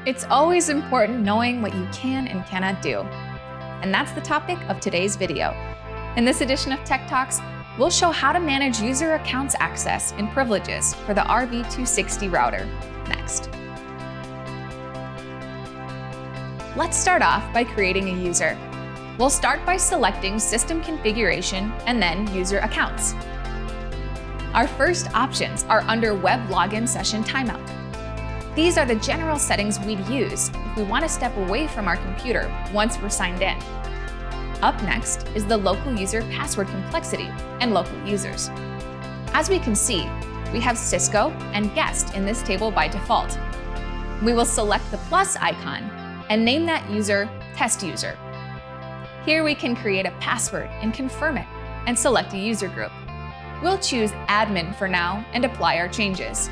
It's always important knowing what you can and cannot do. And that's the topic of today's video. In this edition of Tech Talks, we'll show how to manage user accounts access and privileges for the RV260 router. Next. Let's start off by creating a user. We'll start by selecting System Configuration and then User Accounts. Our first options are under Web Login Session Timeout. These are the general settings we'd use if we want to step away from our computer once we're signed in. Up next is the local user password complexity and local users. As we can see, we have Cisco and guest in this table by default. We will select the plus icon and name that user test user. Here we can create a password and confirm it and select a user group. We'll choose admin for now and apply our changes.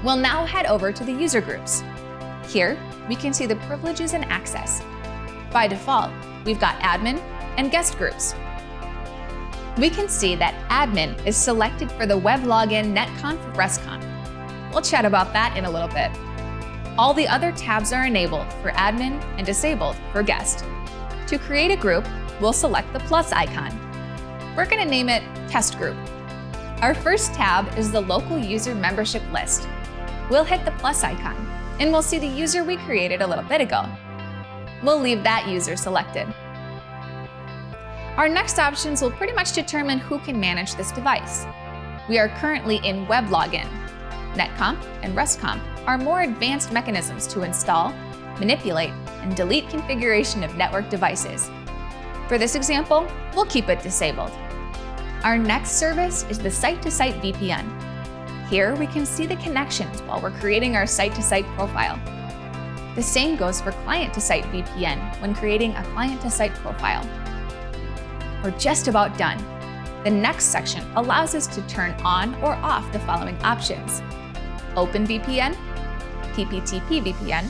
We'll now head over to the user groups. Here, we can see the privileges and access. By default, we've got admin and guest groups. We can see that admin is selected for the web login netconf restconf. We'll chat about that in a little bit. All the other tabs are enabled for admin and disabled for guest. To create a group, we'll select the plus icon. We're going to name it Test Group. Our first tab is the local user membership list. We'll hit the plus icon, and we'll see the user we created a little bit ago. We'll leave that user selected. Our next options will pretty much determine who can manage this device. We are currently in Web Login. Netconf and RestConf are more advanced mechanisms to install, manipulate, and delete configuration of network devices. For this example, we'll keep it disabled. Our next service is the site-to-site VPN. Here we can see the connections while we're creating our site-to-site profile. The same goes for client-to-site VPN when creating a client-to-site profile. We're just about done. The next section allows us to turn on or off the following options: OpenVPN, PPTP VPN,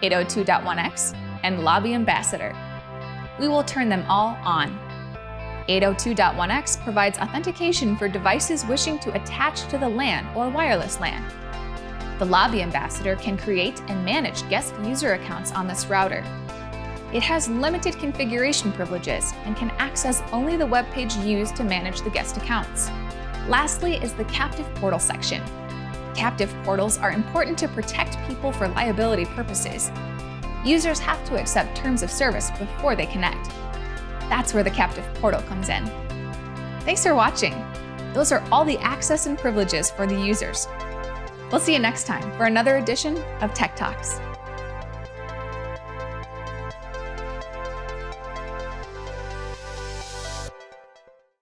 802.1x, and Lobby Ambassador. We will turn them all on. 802.1x provides authentication for devices wishing to attach to the LAN or wireless LAN. The Lobby Ambassador can create and manage guest user accounts on this router. It has limited configuration privileges and can access only the web page used to manage the guest accounts. Lastly is the captive portal section. Captive portals are important to protect people for liability purposes. Users have to accept terms of service before they connect. That's where the captive portal comes in. Thanks for watching. Those are all the access and privileges for the users. We'll see you next time for another edition of Tech Talks.